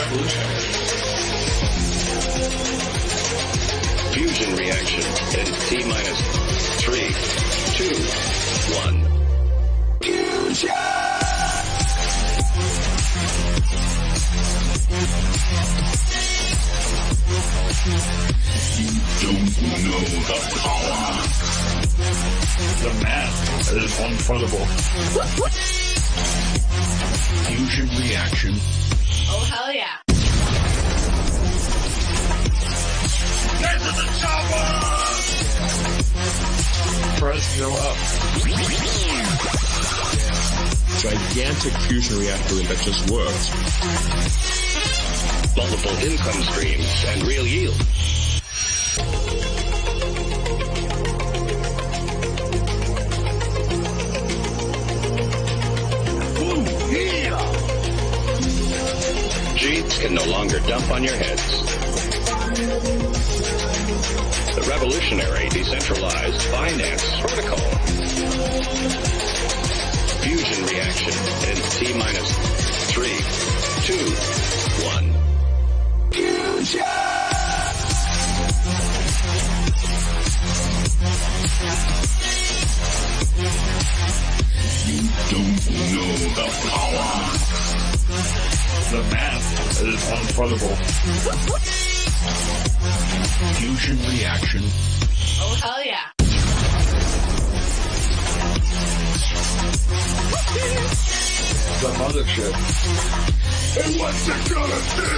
revolutionary. Fusion reaction in T minus 3, 2, 1. Fusion! You don't know the power. The math is unfundable. Fusion reaction. Oh, hell yeah. Get to the chopper! Press go up. Gigantic fusion reactor that just works. Multiple income streams and real yield. Cheats can no longer dump on your heads. The revolutionary decentralized finance protocol. Fusion reaction in T minus 3, 2, 1. Fusion! You don't know the power. The math is unfundable. Fusion reaction. Oh, hell yeah. The mothership. And what's it gonna do?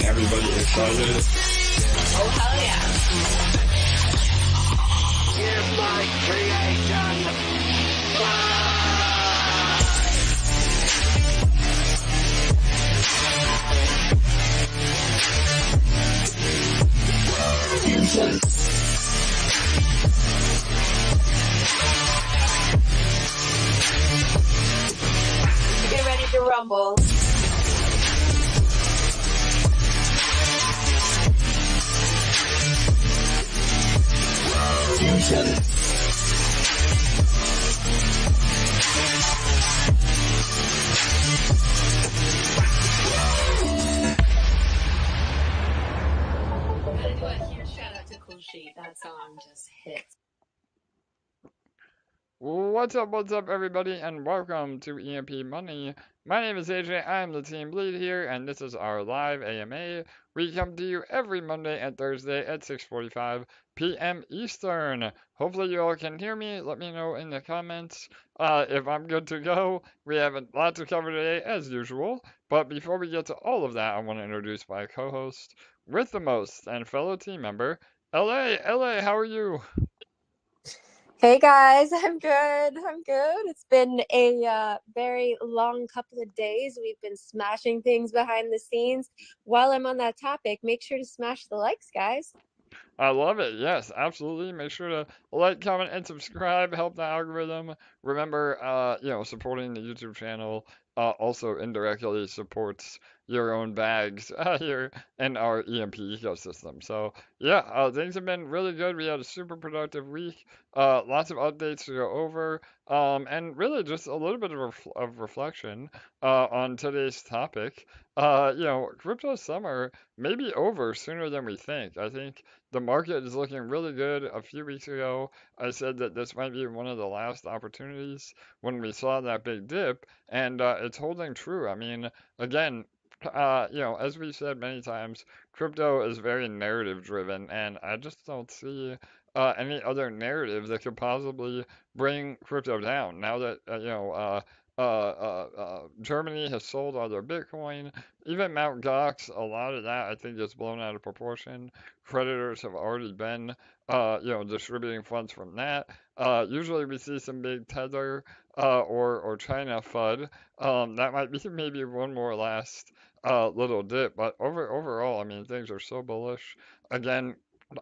Everybody excited. Oh, hell yeah. Give my creation! Fusion. Get ready to rumble. Fusion. Gotta do a huge shout out to Cool Sheet. That song just hits. What's up, everybody, and welcome to EMP.Money. My name is AJ, I'm the team lead here, and this is our live AMA. We come to you every Monday and Thursday at 6:45 p.m. Eastern. Hopefully you all can hear me. Let me know in the comments if I'm good to go. We have a lot to cover today, as usual, but before we get to all of that, I want to introduce my co-host with the most and fellow team member, LA. LA, how are you? Hey guys, I'm good. It's been a very long couple of days. We've been smashing things behind the scenes. While I'm on that topic, make sure to smash the likes, guys. I love it. Yes, absolutely. Make sure to like, comment, and subscribe. Help the algorithm. Remember, supporting the YouTube channel also indirectly supports your own bags here in our EMP ecosystem. So yeah, things have been really good. We had a super productive week. Lots of updates to go over, and really just a little bit of reflection on today's topic. Crypto summer may be over sooner than we think. I think the market is looking really good. A few weeks ago, I said that this might be one of the last opportunities when we saw that big dip, and it's holding true. I mean, again, as we've said many times, crypto is very narrative driven, and I just don't see any other narrative that could possibly bring crypto down. Now that, Germany has sold all their Bitcoin, even Mt. Gox, a lot of that I think is blown out of proportion. Creditors have already been, distributing funds from that. Usually we see some big Tether or China FUD. That might be maybe one more last little dip, but overall, I mean, things are so bullish. Again,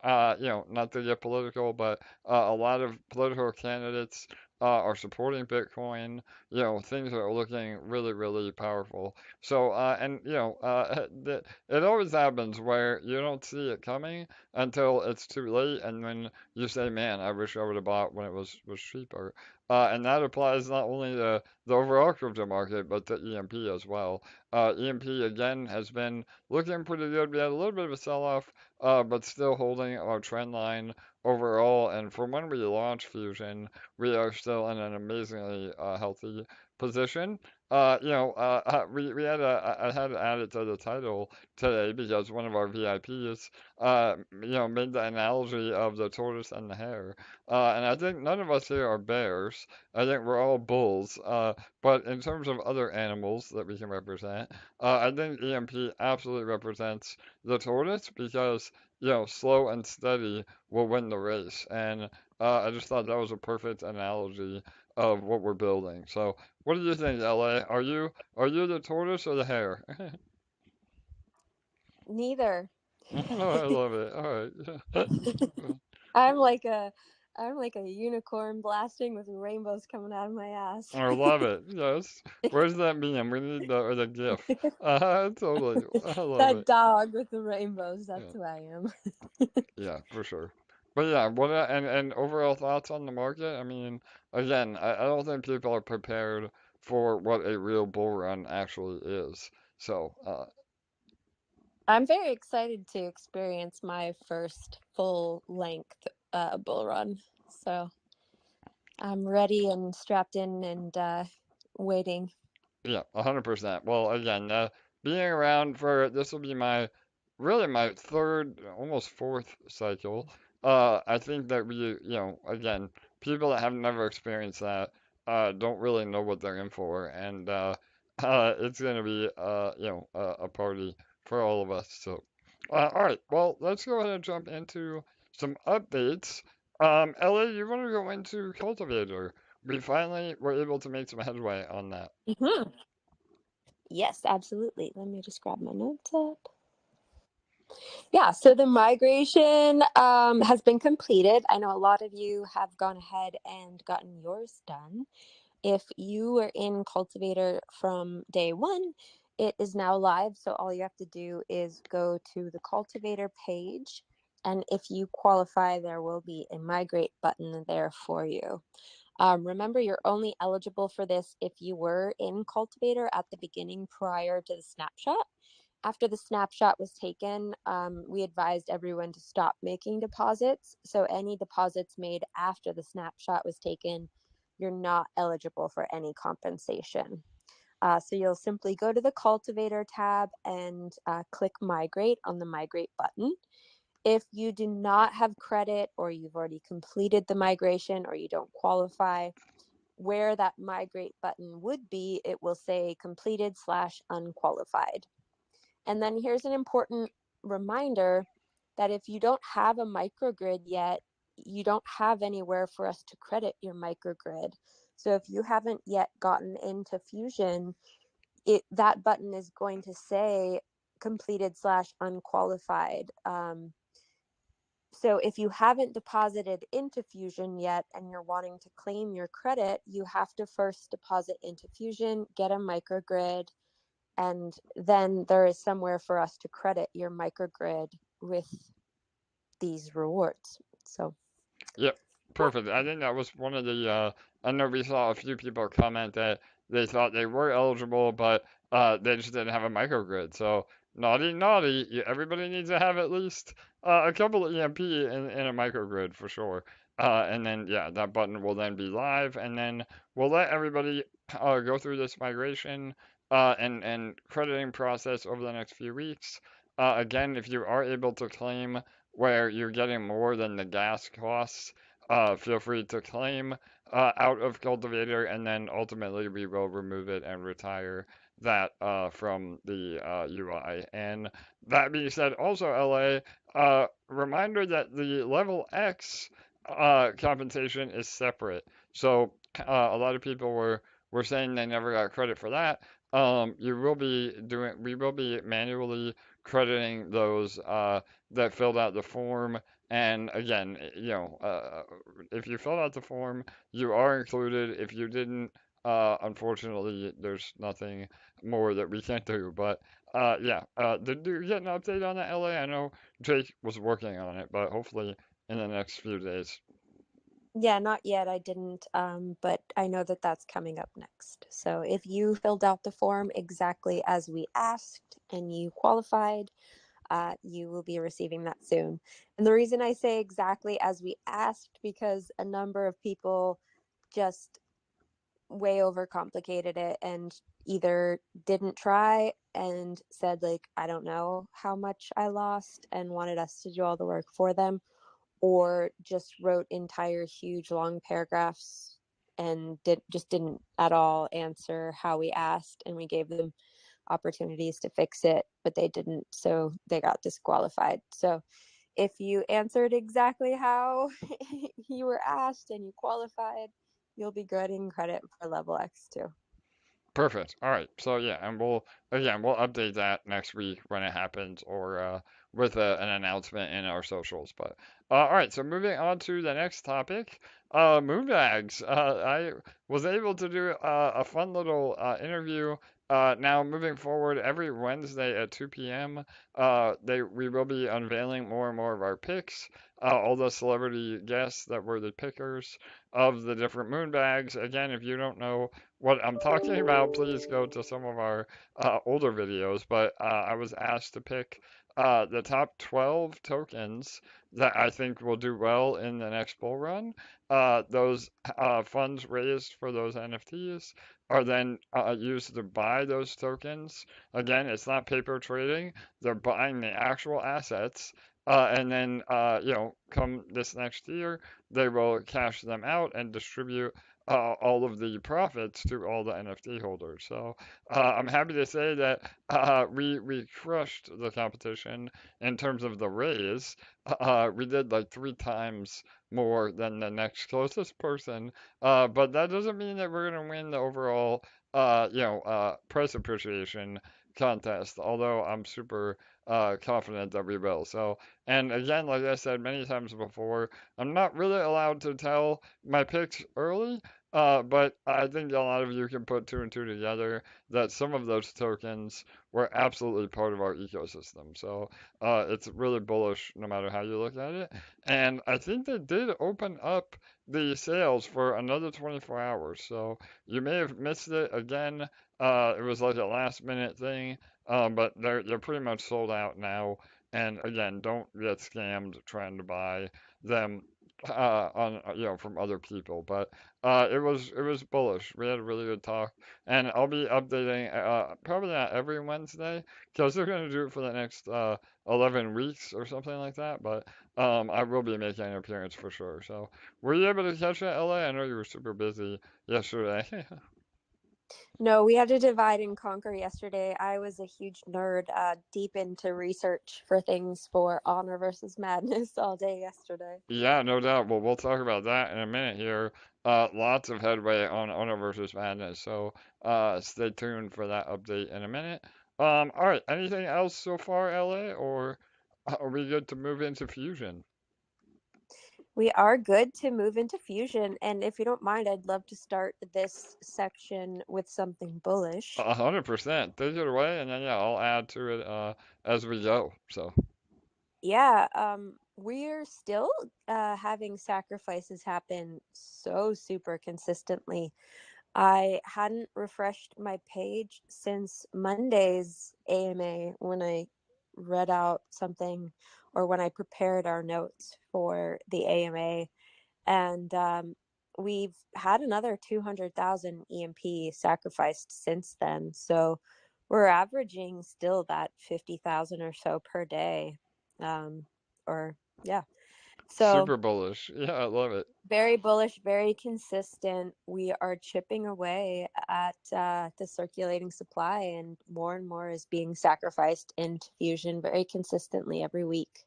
not to get political, but a lot of political candidates are supporting Bitcoin. Things are looking really, really powerful. So, it always happens where you don't see it coming until it's too late, and then you say, "Man, I wish I would have bought when it was cheaper." And that applies not only to the overall crypto market, but to EMP as well. EMP again has been looking pretty good. We had a little bit of a sell-off, but still holding our trend line overall. And from when we launched Fusion, we are still in an amazingly healthy position. I had to add it to the title today because one of our VIPs, made the analogy of the tortoise and the hare. And I think none of us here are bears. I think we're all bulls. But in terms of other animals that we can represent, I think EMP absolutely represents the tortoise because, slow and steady will win the race. And I just thought that was a perfect analogy of what we're building. So, what do you think, LA? Are you the tortoise or the hare? Neither. Oh, I love it. All right. I'm like a I'm like a unicorn blasting with rainbows coming out of my ass. I love it. Yes. Where's that meme? We need the GIF. Totally. I love That it. dog with the rainbows, Yeah. that's who I am. Yeah, for sure. But yeah, and overall thoughts on the market? I mean, again, I don't think people are prepared for what a real bull run actually is. So, I'm very excited to experience my first full length bull run. So I'm ready and strapped in and waiting. yeah, 100%. Well, again, being around for this will be really my third, almost fourth cycle. I think that again, people that have never experienced that, don't really know what they're in for, and it's gonna be, a party for all of us. So, all right, well, let's go ahead and jump into some updates. Ellie, you want to go into Cultivator? We finally were able to make some headway on that. Mhm. Yes, absolutely. Let me just grab my notes up. Yeah, so the migration has been completed. I know a lot of you have gone ahead and gotten yours done. If you were in Cultivator from day one, it is now live. So all you have to do is go to the Cultivator page. And if you qualify, there will be a migrate button there for you. Remember, you're only eligible for this if you were in Cultivator at the beginning prior to the snapshot. After the snapshot was taken, we advised everyone to stop making deposits. So any deposits made after the snapshot was taken, you're not eligible for any compensation. So you'll simply go to the Cultivator tab and click Migrate on the Migrate button. If you do not have credit or you've already completed the migration or you don't qualify, where that Migrate button would be, it will say completed/unqualified. And then here's an important reminder that if you don't have a microgrid yet, you don't have anywhere for us to credit your microgrid. So if you haven't yet gotten into Fusion, that button is going to say completed/unqualified. So if you haven't deposited into Fusion yet and you're wanting to claim your credit, you have to first deposit into Fusion, get a microgrid, and then there is somewhere for us to credit your microgrid with these rewards. So Yep, perfect. I think that was one of the. I know we saw a few people comment that they thought they were eligible, but they just didn't have a microgrid. So naughty, naughty. Everybody needs to have at least a couple of EMP in a microgrid for sure. And then yeah, that button will then be live, and then we'll let everybody go through this migration and crediting process over the next few weeks. Again, if you are able to claim where you're getting more than the gas costs, feel free to claim out of Cultivator, and then ultimately we will remove it and retire that from the UI. And that being said, also LA, reminder that the level X compensation is separate. So a lot of people were saying they never got credit for that. We will be manually crediting those that filled out the form. And again, if you filled out the form, you are included. If you didn't, unfortunately, there's nothing more that we can do. But yeah, did you get an update on that, LA? I know Jake was working on it, but hopefully in the next few days. Yeah, not yet. I didn't, but I know that that's coming up next. So if you filled out the form exactly as we asked and you qualified, you will be receiving that soon. And the reason I say exactly as we asked, because a number of people just way overcomplicated it and either didn't try and said, like, I don't know how much I lost and wanted us to do all the work for them, or just wrote entire huge long paragraphs and didn't at all answer how we asked, and we gave them opportunities to fix it, but they didn't, so they got disqualified. So if you answered exactly how you were asked and you qualified, you'll be good in credit for level X too. Perfect. All right. So yeah, and we'll update that next week when it happens, or with an announcement in our socials. But all right. So moving on to the next topic, Moonbagz. I was able to do a fun little interview. Now moving forward, every Wednesday at 2 p.m., we will be unveiling more and more of our picks. All the celebrity guests that were the pickers of the different Moonbagz. Again, if you don't know what I'm talking about, please go to some of our older videos. But I was asked to pick the top 12 tokens that I think will do well in the next bull run. Those funds raised for those NFTs are then used to buy those tokens. Again, it's not paper trading, they're buying the actual assets. And then, come this next year, they will cash them out and distribute all of the profits to all the NFT holders. So I'm happy to say that we crushed the competition in terms of the raise. We did like 3 times more than the next closest person, but that doesn't mean that we're gonna win the overall price appreciation contest. Although I'm super confident that we will. So, and again, like I said many times before, I'm not really allowed to tell my picks early, but I think a lot of you can put two and two together that some of those tokens were absolutely part of our ecosystem. So it's really bullish no matter how you look at it. And I think they did open up the sales for another 24 hours. So you may have missed it again. It was like a last minute thing, but they're pretty much sold out now. And again, don't get scammed trying to buy them on from other people. But it was bullish. We had a really good talk, and I'll be updating probably not every Wednesday because they're gonna do it for the next 11 weeks or something like that. But I will be making an appearance for sure. So were you able to catch that, LA? I know you were super busy yesterday. No, we had to divide and conquer yesterday. I was a huge nerd, deep into research for things for Honor versus Madness all day yesterday. Yeah, no doubt. Well, we'll talk about that in a minute here. Lots of headway on Ono versus Madness, so stay tuned for that update in a minute. All right. Anything else so far, LA, or are we good to move into Fusion? We are good to move into Fusion, and if you don't mind, I'd love to start this section with something bullish. 100%. Take it away, and then yeah, I'll add to it as we go. So Yeah, we're still having sacrifices happen so super consistently. I hadn't refreshed my page since Monday's AMA when I read out something, or when I prepared our notes for the AMA. And we've had another 200,000 EMP sacrificed since then. So we're averaging still that 50,000 or so per day. Um, or, yeah. So super bullish. Yeah, I love it. very bullish, very consistent. We are chipping away at the circulating supply, and more is being sacrificed into Fusion very consistently every week.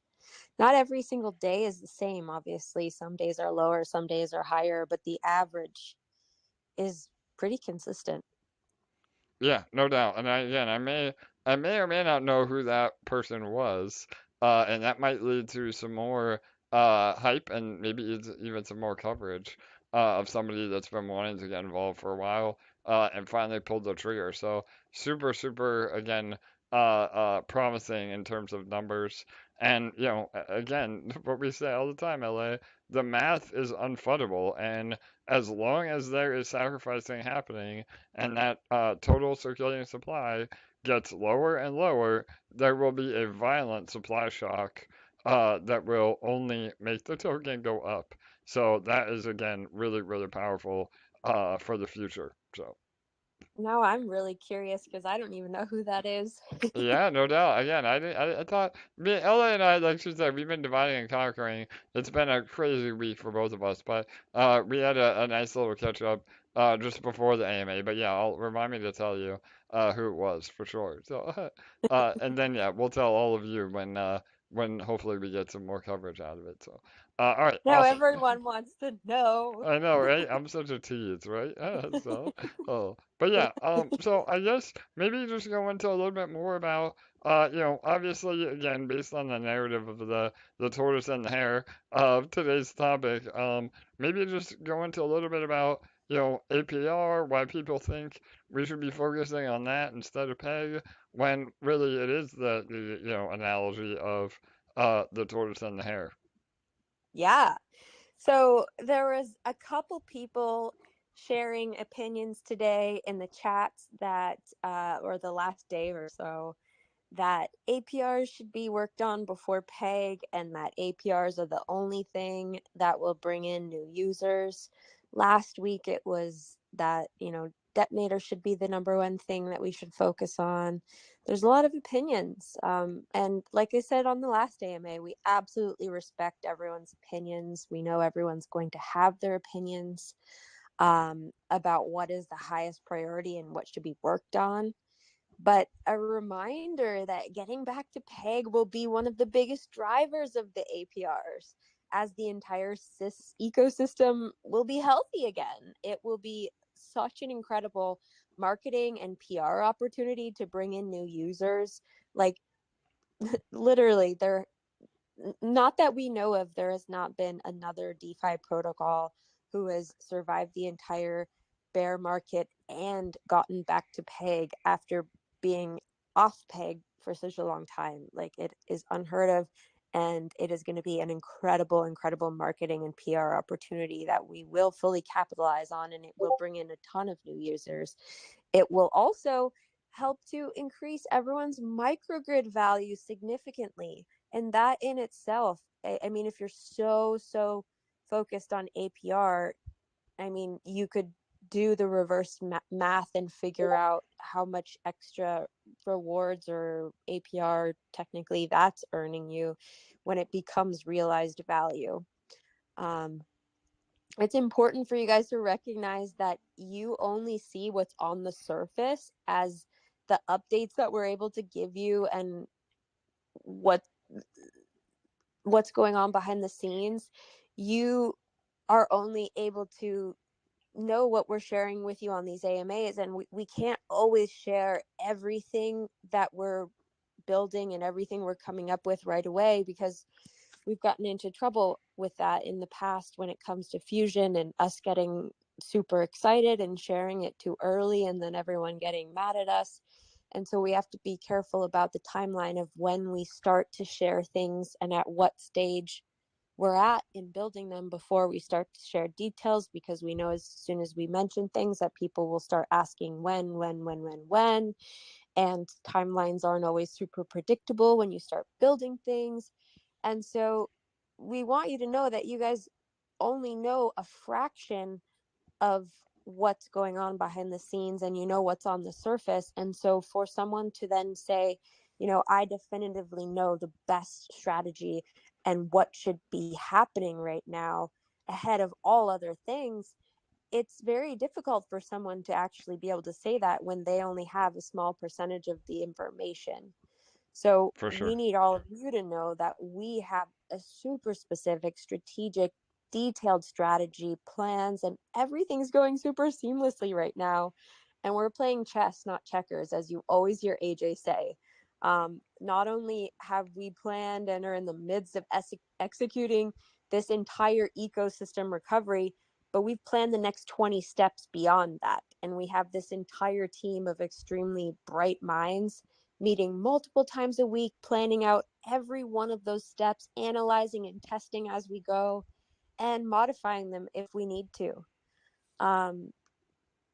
Not every single day is the same, obviously. Some days are lower, some days are higher, but the average is pretty consistent. Yeah, no doubt. And I may or may not know who that person was, and that might lead to some more hype and maybe even some more coverage of somebody that's been wanting to get involved for a while and finally pulled the trigger. So super, super again promising in terms of numbers. And, again, what we say all the time, LA, the math is unfuddable. And as long as there is sacrificing happening and that total circulating supply gets lower and lower, there will be a violent supply shock that will only make the token go up. So that is, again, really, really powerful for the future. So. Now I'm really curious because I don't even know who that is. Yeah, no doubt. Again, I thought Ella and I, like she said, we've been dividing and conquering. It's been a crazy week for both of us, but we had a nice little catch up just before the AMA. But yeah, I'll remind me to tell you who it was for sure. So and then yeah, we'll tell all of you when hopefully we get some more coverage out of it. So all right, Now awesome. everyone wants to know. I know, right? I'm such a tease, right? So, but yeah, so I guess maybe just go into a little bit more about, obviously, again, based on the narrative of the tortoise and the hare of today's topic, maybe just go into a little bit about, APR, why people think we should be focusing on that instead of peg, when really it is the analogy of, the tortoise and the hare. Yeah. So there was a couple people sharing opinions today in the chats that, or the last day or so, that APRs should be worked on before PEG and that APRs are the only thing that will bring in new users. Last week it was that, detonator should be the number one thing that we should focus on. There's a lot of opinions. And like I said on the last AMA, we absolutely respect everyone's opinions. We know everyone's going to have their opinions about what is the highest priority and what should be worked on. But a reminder that getting back to PEG will be one of the biggest drivers of the APRs, as the entire SIS ecosystem will be healthy again. It will be such an incredible marketing and PR opportunity to bring in new users. Like, literally, not that we know of, there has not been another DeFi protocol who has survived the entire bear market and gotten back to PEG after being off PEG for such a long time. Like, it is unheard of, and it is going to be an incredible, incredible marketing and PR opportunity that we will fully capitalize on, and it will bring in a ton of new users. It will also help to increase everyone's microgrid value significantly. And that in itself, I mean, if you're so focused on APR, I mean, you could do the reverse math and figure out how much extra rewards or APR technically that's earning you when it becomes realized value. It's important for you guys to recognize that you only see what's on the surface as the updates that we're able to give you and what's going on behind the scenes. You are only able to know what we're sharing with you on these AMAs, and we can't always share everything that we're building and everything we're coming up with right away, because we've gotten into trouble with that in the past when it comes to Fusion and us getting super excited and sharing it too early and then everyone getting mad at us. And so we have to be careful about the timeline of when we start to share things and at what stage we're at in building them before we start to share details, because we know as soon as we mention things that people will start asking when, and timelines aren't always super predictable when you start building things. And so we want you to know that you guys only know a fraction of what's going on behind the scenes, and you know what's on the surface. And so for someone to then say, I definitively know the best strategy and what should be happening right now ahead of all other things, it's very difficult for someone to actually be able to say that when they only have a small percentage of the information. So For we sure. need all of you to know that we have a super specific, strategic, detailed strategy, plans, and everything's going super seamlessly right now. And we're playing chess, not checkers, as you always hear AJ say. Not only have we planned and are in the midst of executing this entire ecosystem recovery, but we've planned the next 20 steps beyond that. And we have this entire team of extremely bright minds meeting multiple times a week, planning out every one of those steps, analyzing and testing as we go, and modifying them if we need to.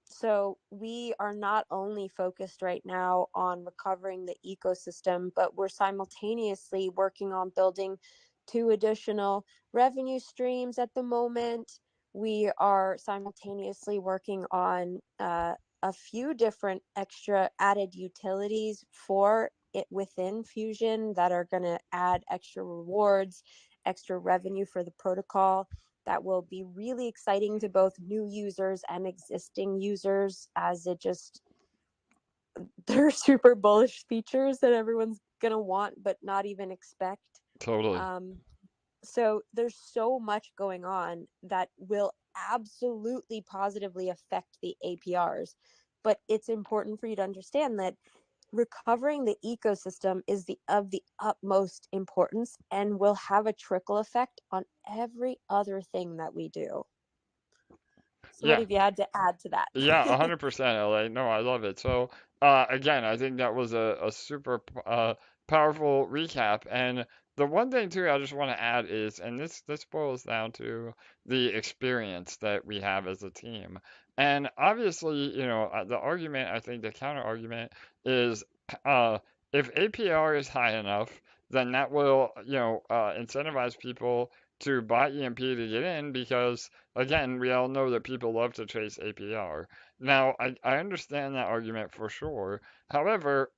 So we are not only focused right now on recovering the ecosystem, but we're simultaneously working on building 2 additional revenue streams at the moment. We are simultaneously working on a few different extra added utilities for it within Fusion that are going to add extra rewards, extra revenue for the protocol. That will be really exciting to both new users and existing users, as they're super bullish features that everyone's gonna want but not even expect. Totally. So there's so much going on that will absolutely positively affect the APRs, but it's important for you to understand that recovering the ecosystem is of the utmost importance and will have a trickle effect on every other thing that we do. So what Yeah. have you had to add to that? Yeah, 100% LA. No, I love it. So, again, I think that was a super powerful recap. And the one thing too I just want to add is, and this boils down to the experience that we have as a team. And obviously, the argument, I think the counter argument is, uh, if APR is high enough, then that will, incentivize people to buy EMP to get in because again, we all know that people love to chase APR. Now, I understand that argument for sure. However,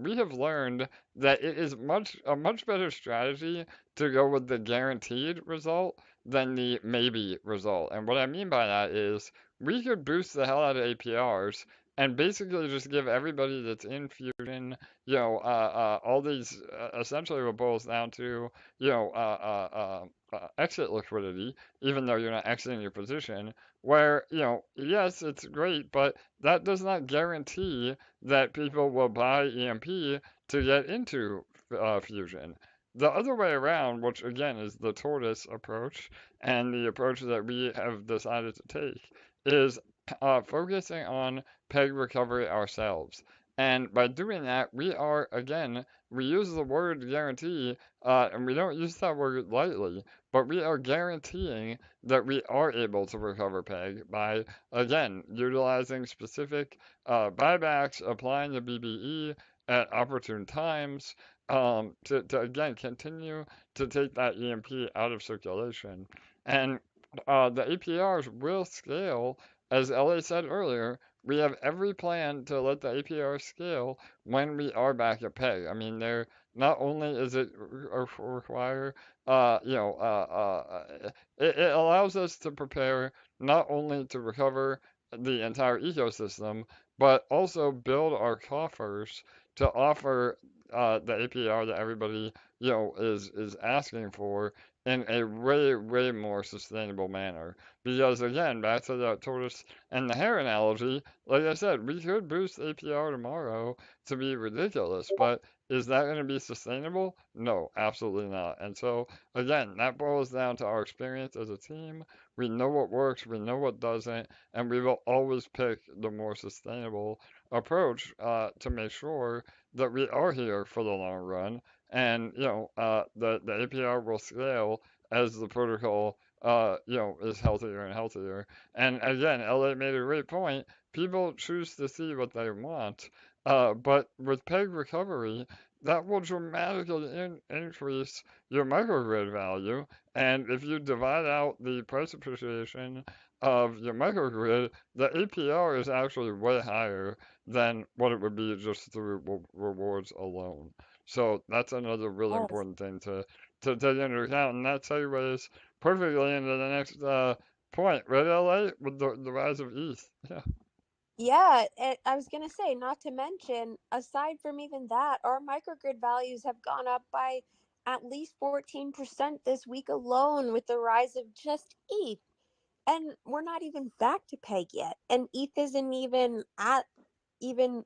we have learned that it is a much better strategy to go with the guaranteed result than the maybe result. And what I mean by that is we could boost the hell out of APRs and basically just give everybody that's in Fusion, all these essentially what boils down to, exit liquidity, even though you're not exiting your position, where, yes, it's great, but that does not guarantee that people will buy EMP to get into Fusion. The other way around, which again is the Tortoise approach and the approach that we have decided to take, is focusing on peg recovery ourselves. And by doing that, we are, again, we use the word guarantee, and we don't use that word lightly, but we are guaranteeing that we are able to recover peg by, again, utilizing specific buybacks, applying the BBE at opportune times, to again continue to take that EMP out of circulation. And the APRs will scale, as Ellie said earlier. We have every plan to let the APR scale when we are back at peg. I mean, not only is it require, it allows us to prepare not only to recover the entire ecosystem, but also build our coffers to offer the APR that everybody, is asking for in a way, way more sustainable manner. Because again, back to the tortoise and the hare analogy, like I said, we could boost APR tomorrow to be ridiculous, but is that going to be sustainable? No, absolutely not. And so, again, that boils down to our experience as a team. We know what works, we know what doesn't, and we will always pick the more sustainable approach to make sure that we are here for the long run. And, the APR will scale as the protocol, is healthier and healthier. And again, LA made a great point. People choose to see what they want. But with peg recovery, that will dramatically increase your microgrid value. And if you divide out the price appreciation of your microgrid, the APR is actually way higher than what it would be just through rewards alone. So that's another really Yes. important thing to take into account. And that segues perfectly into the next point, right, LA? With the rise of ETH. Yeah. Yeah, I was going to say, not to mention, aside from even that, our microgrid values have gone up by at least 14% this week alone with the rise of just ETH. And we're not even back to peg yet. And ETH isn't even at even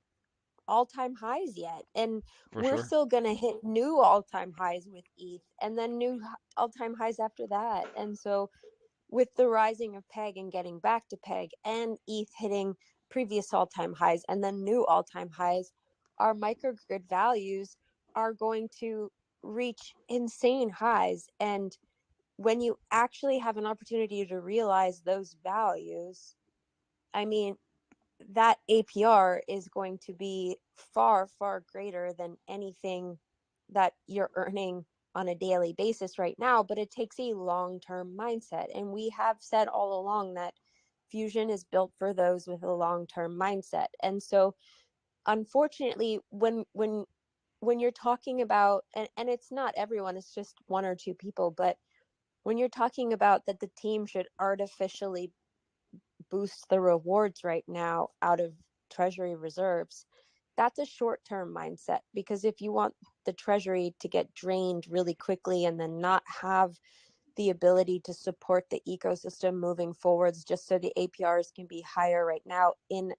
all-time highs yet. And For we're sure. still going to hit new all-time highs with ETH and then new all-time highs after that. And so with the rising of peg and getting back to peg and ETH hitting previous all-time highs and then new all-time highs, our microgrid values are going to reach insane highs. And when you actually have an opportunity to realize those values, I mean, that APR is going to be far, far greater than anything that you're earning on a daily basis right now. But it takes a long-term mindset. And we have said all along that Fusion is built for those with a long-term mindset. And so unfortunately, when you're talking about, and it's not everyone, it's just one or two people, but when you're talking about that the team should artificially boost the rewards right now out of Treasury reserves, that's a short-term mindset. Because if you want the Treasury to get drained really quickly and then not have the ability to support the ecosystem moving forwards, just so the APRs can be higher right now, in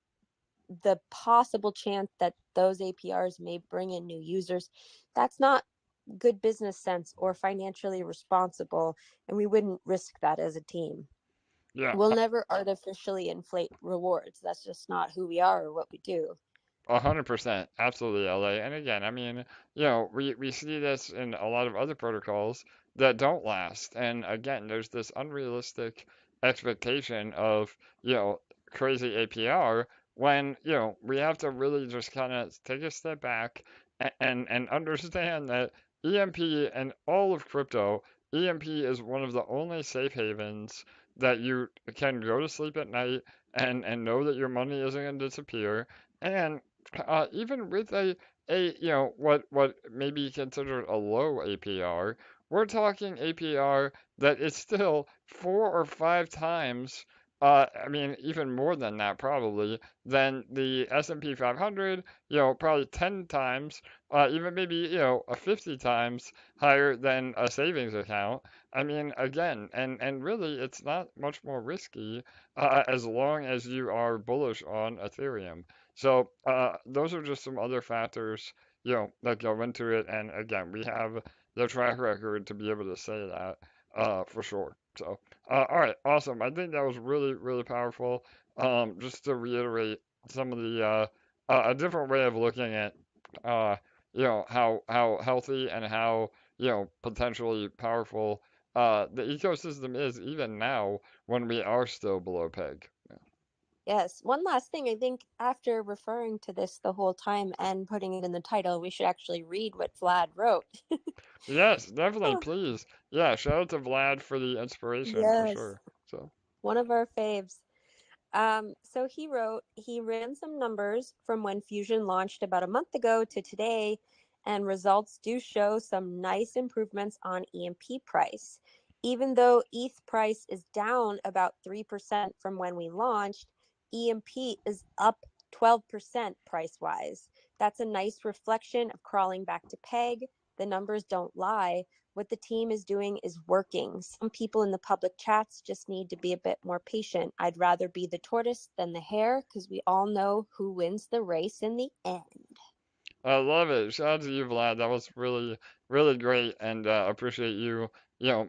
the possible chance that those APRs may bring in new users, that's not good business sense or financially responsible, and we wouldn't risk that as a team. Yeah, We'll never artificially inflate rewards. That's just not who we are or what we do. 100%, absolutely, LA. And again, I mean, we see this in a lot of other protocols that don't last. And again, there's this unrealistic expectation of, crazy APR when, we have to really just kind of take a step back and understand that EMP and all of crypto, EMP is one of the only safe havens that you can go to sleep at night and know that your money isn't going to disappear. And even with what may be considered a low APR, we're talking APR that is still 4 or 5 times, I mean even more than that probably, than the S&P 500, probably 10 times, even maybe, 50 times higher than a savings account. I mean, again, and really it's not much more risky as long as you are bullish on Ethereum. So those are just some other factors, that go into it. And again, we have the track record to be able to say that for sure. So, all right, awesome. I think that was really, really powerful. Just to reiterate some of the a different way of looking at how healthy and how potentially powerful the ecosystem is even now when we are still below peg. Yes. One last thing. I think after referring to this the whole time and putting it in the title, we should actually read what Vlad wrote. Yes, definitely, please. Yeah, shout out to Vlad for the inspiration for Yes. sure. So, One of our faves. So he wrote, he ran some numbers from when Fusion launched about a month ago to today, and results do show some nice improvements on EMP price. Even though ETH price is down about 3% from when we launched, EMP is up 12% price wise. That's a nice reflection of crawling back to peg. The numbers don't lie. What the team is doing is working. Some people in the public chats just need to be a bit more patient. I'd rather be the tortoise than the hare, because we all know who wins the race in the end. I love it. Shout out to you, Vlad. That was really, really great, and appreciate you,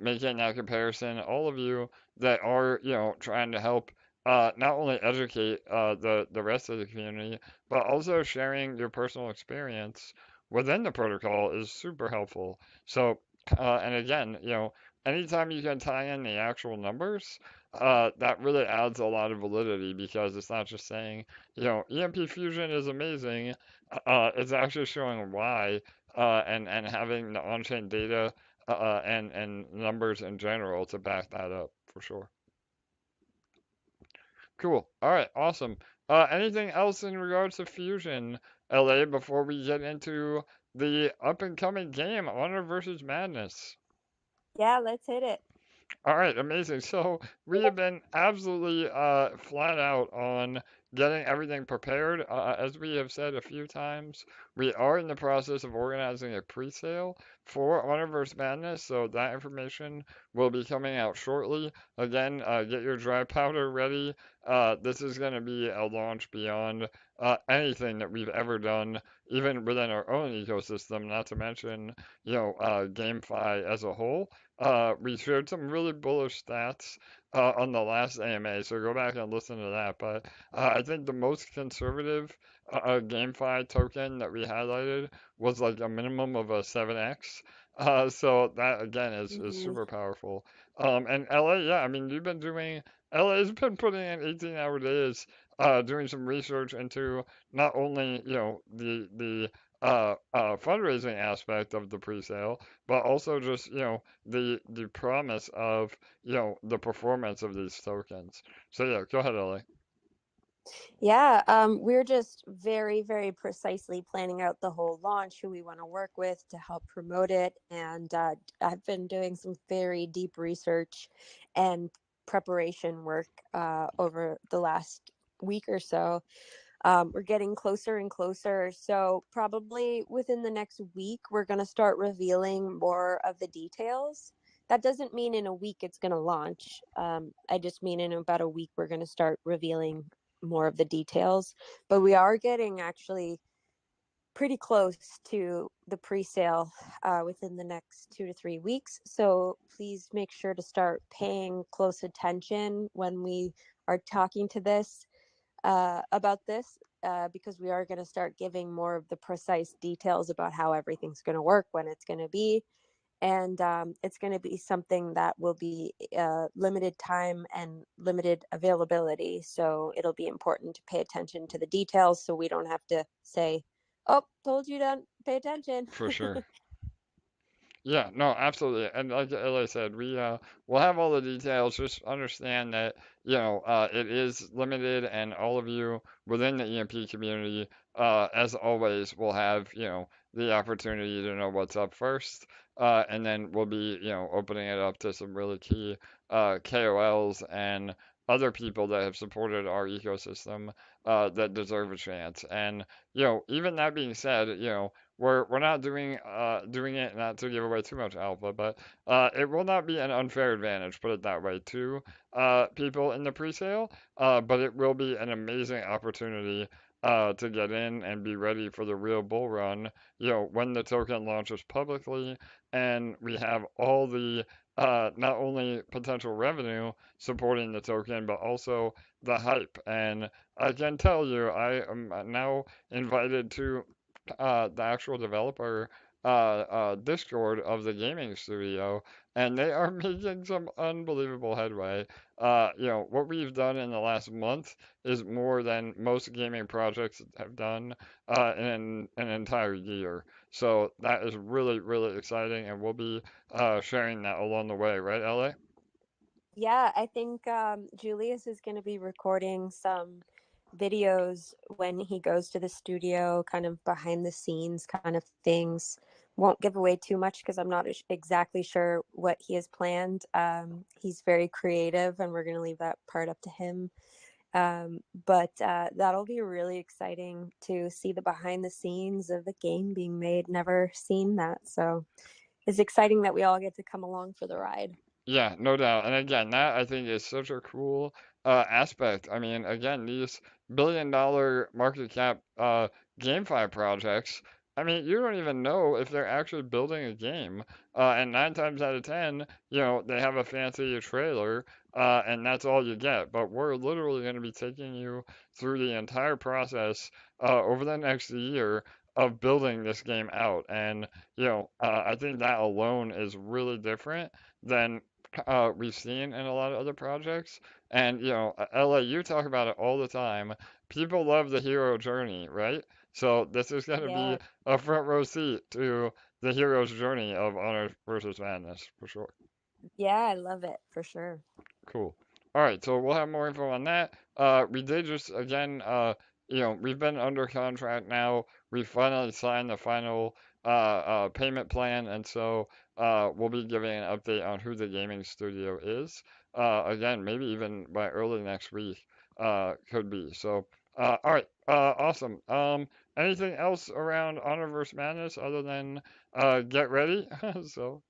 making that comparison. All of you that are, trying to help not only educate the rest of the community, but also sharing your personal experience within the protocol is super helpful. So, and again, anytime you can tie in the actual numbers, that really adds a lot of validity because it's not just saying, EMP Fusion is amazing. It's actually showing why, and having the on-chain data and numbers in general to back that up for sure. Cool. All right. Awesome. Anything else in regards to Fusion, LA, before we get into the up and coming game, Honor versus Madness? Yeah, let's hit it. All right, amazing. So we have been absolutely flat out on getting everything prepared. As we have said a few times, we are in the process of organizing a pre-sale for Honor Madness, so that information will be coming out shortly. Again, get your dry powder ready. This is going to be a launch beyond anything that we've ever done, even within our own ecosystem, not to mention, GameFi as a whole. We shared some really bullish stats on the last AMA, so go back and listen to that. But I think the most conservative GameFi token that we highlighted was like a minimum of a 7x. So that again is Mhm. super powerful. And LA, yeah, I mean, LA's been putting in 18-hour days, doing some research into not only, the fundraising aspect of the presale, but also just, the promise of, the performance of these tokens. So yeah, go ahead, Ellie. Yeah, we're just very, very precisely planning out the whole launch, who we want to work with to help promote it. And I've been doing some very deep research and preparation work over the last week or so. We're getting closer and closer. So, probably within the next week, we're going to start revealing more of the details. That doesn't mean in a week it's going to launch. I just mean in about a week, we're going to start revealing more of the details. But we are getting actually pretty close to the pre-sale within the next 2 to 3 weeks. So please make sure to start paying close attention when we are talking to this about this, because we are going to start giving more of the precise details about how everything's going to work, when it's going to be. And it's going to be something that will be limited time and limited availability. So it'll be important to pay attention to the details so we don't have to say, oh, told you to pay attention. For sure. Yeah, no, absolutely. And like I said, we'll have all the details. Just understand that, it is limited, and all of you within the EMP community, as always, will have, the opportunity to know what's up first. And then we'll be, opening it up to some really key KOLs and other people that have supported our ecosystem, that deserve a chance. And, even that being said, we're not doing it not to give away too much alpha, but it will not be an unfair advantage, put it that way, to people in the presale. But it will be an amazing opportunity to get in and be ready for the real bull run, when the token launches publicly, and we have all the not only potential revenue supporting the token, but also the hype. And I can tell you, I am now invited to the actual developer Discord of the gaming studio, and they are making some unbelievable headway. What we've done in the last month is more than most gaming projects have done in an entire year. So that is really, really exciting, and we'll be sharing that along the way, right, LA? Yeah, I think Julius is going to be recording some videos when he goes to the studio, kind of behind the scenes kind of things. Won't give away too much because I'm not exactly sure what he has planned. He's very creative, and we're going to leave that part up to him. But that'll be really exciting to see the behind the scenes of the game being made. Never seen that. So it's exciting that we all get to come along for the ride. Yeah, no doubt. And again, that I think is such a cool aspect. I mean, again, these billion-dollar market cap GameFi projects, I mean, you don't even know if they're actually building a game. And 9 times out of 10, they have a fancy trailer, and that's all you get. But we're literally going to be taking you through the entire process over the next year of building this game out. And, I think that alone is really different than we've seen in a lot of other projects. And, LA, you talk about it all the time. People love the hero journey, right? So this is going to Yeah. be a front row seat to the hero's journey of Honor versus Madness, for sure. Yeah, I love it for sure. Cool. All right, so we'll have more info on that. We did just, again, we've been under contract now. We finally signed the final payment plan, and so we'll be giving an update on who the gaming studio is. Again, maybe even by early next week, could be. So, all right, awesome. Anything else around Honor vs. Madness other than get ready? So,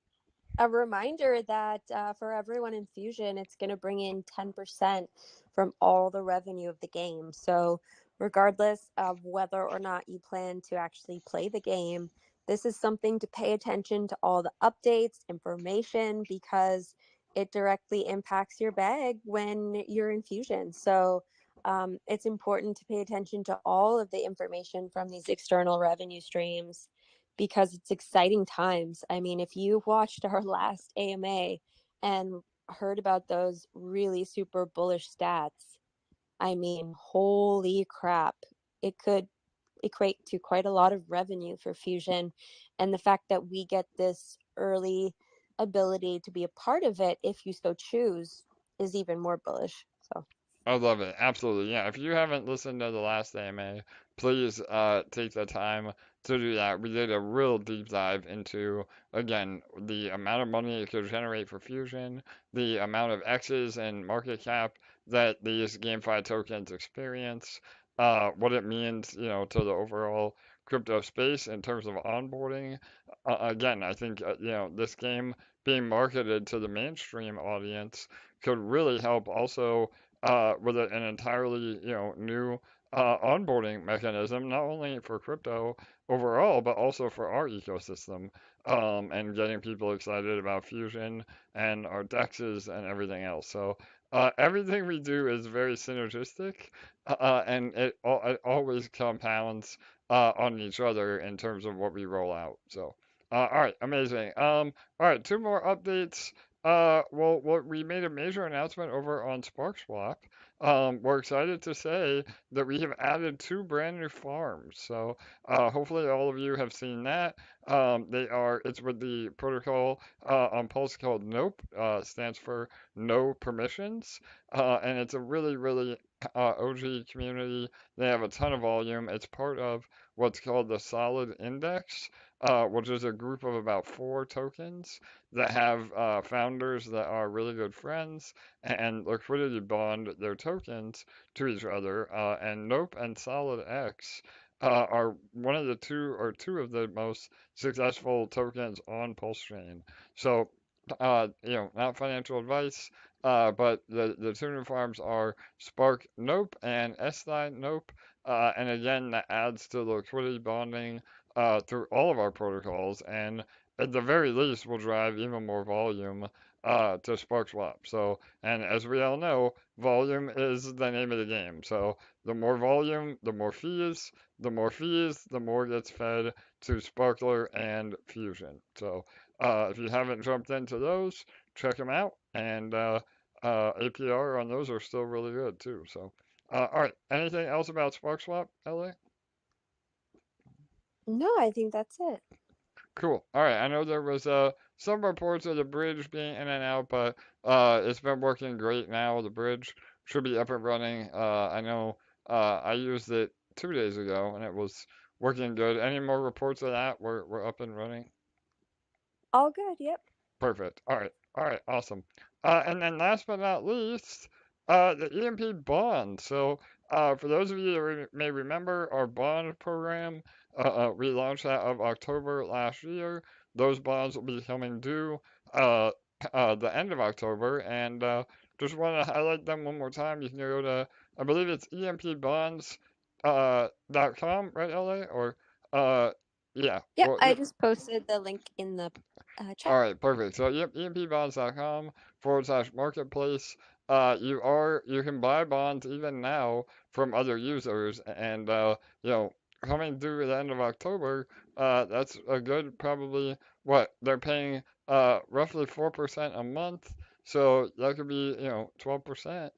A reminder that for everyone in Fusion, it's going to bring in 10% from all the revenue of the game. So, regardless of whether or not you plan to actually play the game, this is something to pay attention to all the updates, information, because it directly impacts your bag when you're in Fusion. So it's important to pay attention to all of the information from these external revenue streams because it's exciting times. I mean, if you watched our last AMA and heard about those really super bullish stats, I mean, holy crap, it could equate to quite a lot of revenue for Fusion. And the fact that we get this early ability to be a part of it, if you so choose, is even more bullish. So I love it. Absolutely. Yeah. If you haven't listened to the last AMA, please take the time to do that. We did a real deep dive into, again, the amount of money it could generate for Fusion, the amount of X's and market cap that these GameFi tokens experience, what it means, to the overall crypto space in terms of onboarding. Again, I think, this game being marketed to the mainstream audience could really help also with an entirely new onboarding mechanism, not only for crypto overall, but also for our ecosystem, and getting people excited about Fusion and our DEXs and everything else. So everything we do is very synergistic, and it always compounds on each other in terms of what we roll out. So, all right, amazing. All right, two more updates. Well, we made a major announcement over on Sparkswap. We're excited to say that we have added two brand new farms. So, hopefully all of you have seen that. It's with the protocol on Pulse called Nope, stands for No Permissions. And it's a really, really OG community. They have a ton of volume. It's part of what's called the Solid Index, which is a group of about 4 tokens that have founders that are really good friends and liquidity bond their tokens to each other. And Nope and Solid X are one of the two of the most successful tokens on Pulse Chain. So, not financial advice, but the two new farms are Spark Nope and SDI Nope. And again, that adds to the liquidity bonding through all of our protocols, and at the very least will drive even more volume to Sparkswap. So, and as we all know, volume is the name of the game. So the more volume, the more fees. The more fees, the more gets fed to Sparkler and Fusion. So if you haven't jumped into those, check them out. And APR on those are still really good too. So, all right. Anything else about Sparkswap, LA? no, I think that's it. Cool. All right. I know there was some reports of the bridge being in and out, but it's been working great now. The bridge should be up and running. I know I used it 2 days ago and it was working good. Any more reports of that? We're up and running. All good. Yep. Perfect. All right. All right. Awesome. And then last but not least, the EMP bond. So, for those of you that may remember our bond program, we launched that of October last year. Those bonds will be coming due the end of October, and just want to highlight them one more time. You can go to, I believe it's EMP.Bonds .com, right, LA? Or yeah. Yep. Well, I just posted the link in the chat. all right, perfect. So, yep, empbonds.com/marketplace. You can buy bonds even now from other users, and coming through the end of October, that's a good probably what they're paying roughly 4% a month. So that could be 12%.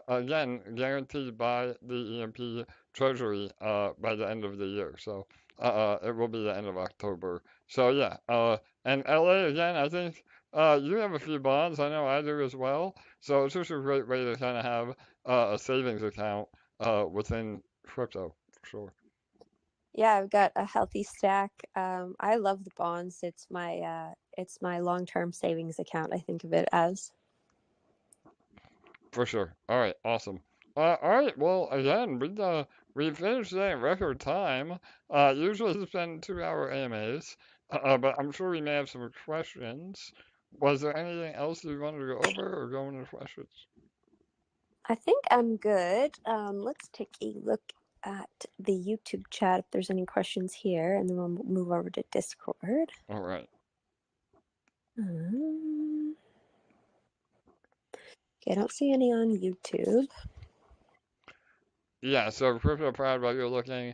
Again, guaranteed by the EMP Treasury by the end of the year. So it will be the end of October. So yeah, and LA again, I think you have a few bonds. I know I do as well. So it's just a great way to kind of have a savings account within crypto, for sure. Yeah, I've got a healthy stack. I love the bonds. It's my long-term savings account, I think of it as. For sure. All right, awesome. All right, well, again, we finished today in record time. Usually it's been 2-hour AMAs, but I'm sure we may have some questions. Was there anything else you wanted to go over or go into questions? I think I'm good. Let's take a look at the YouTube chat if there's any questions here, and then we'll move over to Discord. All right. Okay, I don't see any on YouTube. Yeah, so Crypto Pride, while you're looking,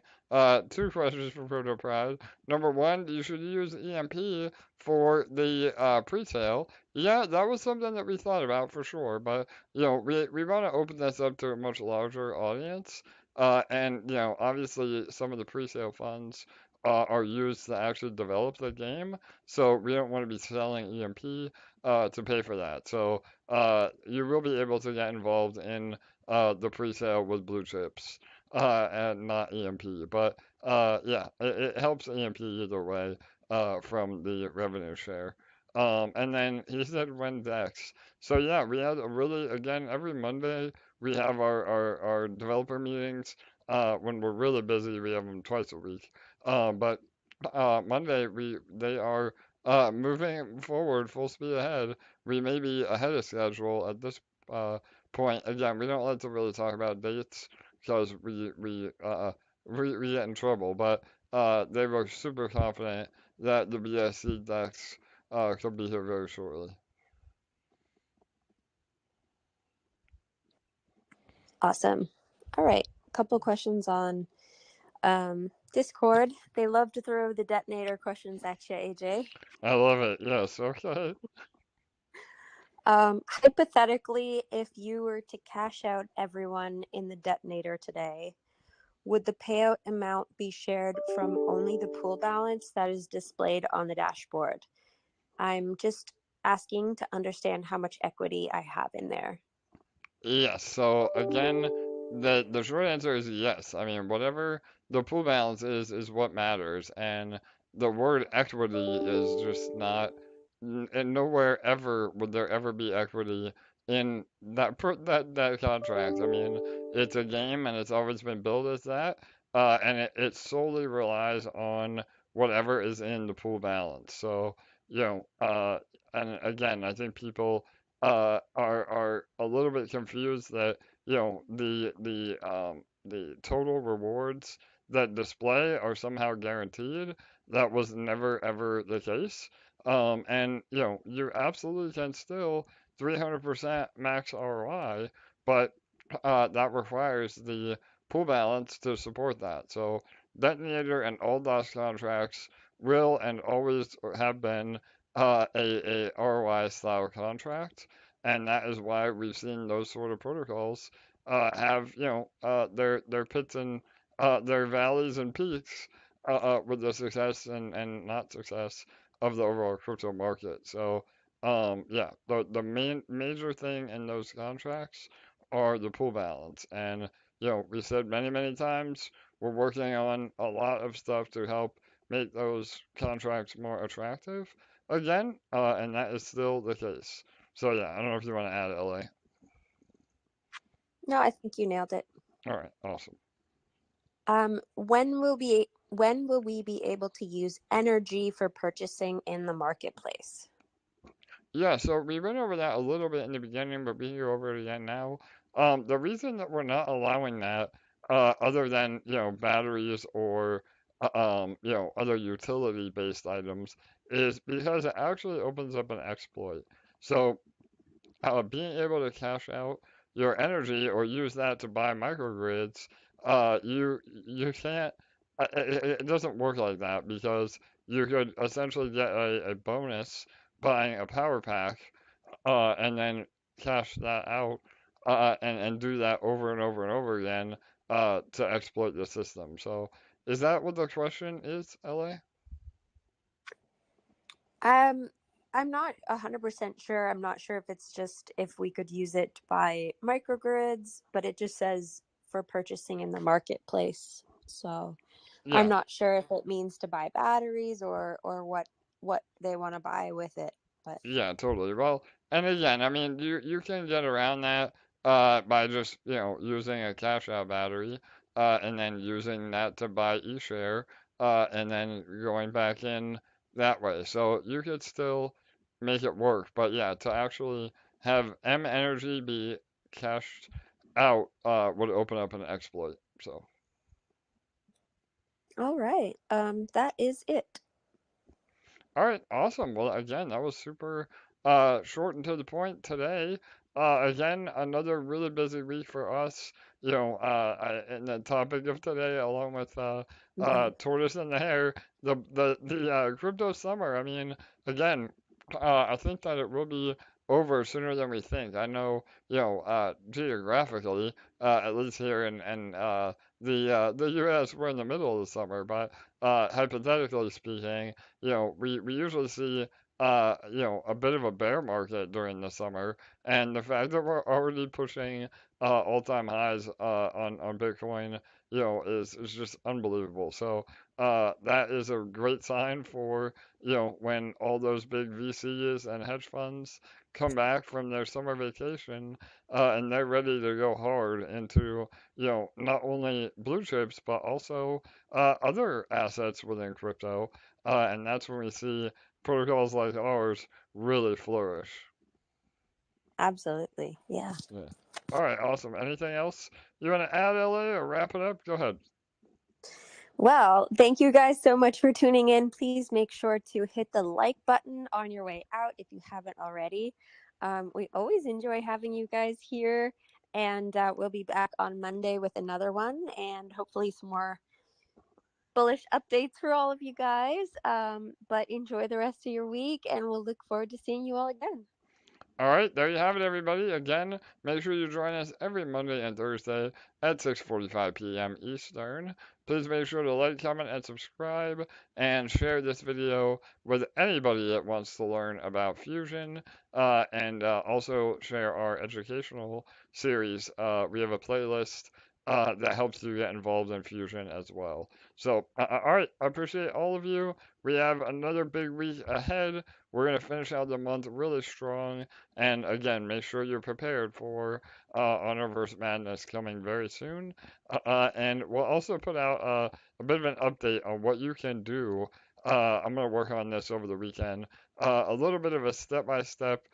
two questions from Crypto Pride. Number one, you should use EMP for the pre-sale. Yeah, that was something that we thought about for sure, but we want to open this up to a much larger audience. And obviously some of the pre-sale funds are used to actually develop the game, so we don't want to be selling EMP to pay for that. So you will be able to get involved in the pre-sale with blue chips and not EMP. But yeah, it helps EMP either way from the revenue share. And then he said when DEX. So yeah, we had a really, again, every Monday we have our developer meetings. When we're really busy, we have them twice a week. But Monday they are moving forward full speed ahead. We may be ahead of schedule at this point. Again, we don't like to really talk about dates because we get in trouble. But they were super confident that the BSC DEX could be here very shortly. Awesome. All right, a couple questions on Discord. They love to throw the detonator questions at you, AJ. I love it. Yes. Okay. Hypothetically, if you were to cash out everyone in the detonator today, would the payout amount be shared from only the pool balance that is displayed on the dashboard? I'm just asking to understand how much equity I have in there. Yes. So again, the short answer is yes. I mean, whatever the pool balance is what matters, and the word equity is just not, and nowhere ever would there ever be equity in that contract. I mean, it's a game, and it's always been built as that, and it solely relies on whatever is in the pool balance. So, and again, I think people are a little bit confused that the total rewards that display are somehow guaranteed. That was never ever the case. And you absolutely can still 300% max ROI, but that requires the pool balance to support that. So detonator and all DOS contracts will and always have been a ROI style contract, and that is why we've seen those sort of protocols have their pits and their valleys and peaks with the success and not success of the overall crypto market. So yeah, the main major thing in those contracts are the pool balance, and we said many times we're working on a lot of stuff to help make those contracts more attractive again, and that is still the case. So yeah, I don't know if you want to add LA. No, I think you nailed it. All right, awesome. When will we be able to use energy for purchasing in the marketplace? Yeah, so we went over that a little bit in the beginning, but we can go over it again now. The reason that we're not allowing that, other than batteries or other utility-based items, is because it actually opens up an exploit. So being able to cash out your energy or use that to buy microgrids, you can't. It doesn't work like that because you could essentially get a bonus buying a power pack, and then cash that out, and do that over and over and over again, to exploit the system. So, is that what the question is, LA? Um, I'm not 100% sure. I'm not sure if it's just if we could use it to buy microgrids, but it just says for purchasing in the marketplace. So I'm Yeah, not sure if it means to buy batteries or what they want to buy with it. But yeah, totally. Well, and again, I mean, you can get around that by just using a cash out battery, and then using that to buy eShare, and then going back in that way. So you could still make it work, but yeah, to actually have M energy be cashed out would open up an exploit. So. all right. That is it. All right, awesome. Well, again, that was super short and to the point today. again, another really busy week for us. And the topic of today, along with Mhm. Tortoise and the Hare, the crypto summer. I mean, again, I think that it will be over sooner than we think. I know, geographically, at least here in the U.S., we're in the middle of the summer, but hypothetically speaking, we usually see a bit of a bear market during the summer, and the fact that we're already pushing all-time highs on Bitcoin, is just unbelievable. So that is a great sign for when all those big VCs and hedge funds come back from their summer vacation, and they're ready to go hard into not only blue chips but also other assets within crypto, and that's when we see protocols like ours really flourish. Absolutely. Yeah. Yeah. All right, awesome. Anything else you want to add, LA, or wrap it up? Go ahead. Well, thank you guys so much for tuning in. Please make sure to hit the like button on your way out if you haven't already. We always enjoy having you guys here, and we'll be back on Monday with another one and hopefully some more bullish updates for all of you guys. But enjoy the rest of your week, and we'll look forward to seeing you all again. All right, there you have it, everybody. Again, make sure you join us every Monday and Thursday at 6:45 p.m. Eastern. Please make sure to like, comment, and subscribe, and share this video with anybody that wants to learn about Fusion, and also share our educational series. We have a playlist that helps you get involved in Fusion as well. So, all right, I appreciate all of you. We have another big week ahead. We're going to finish out the month really strong. And again, make sure you're prepared for Honor Madness coming very soon. And we'll also put out a bit of an update on what you can do. I'm going to work on this over the weekend. A little bit of a step-by-step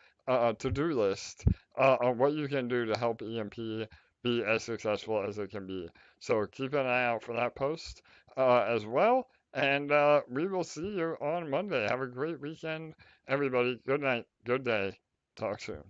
to-do list on what you can do to help EMP be as successful as it can be. So keep an eye out for that post as well. And we will see you on Monday. Have a great weekend, everybody. Good night. Good day. Talk soon.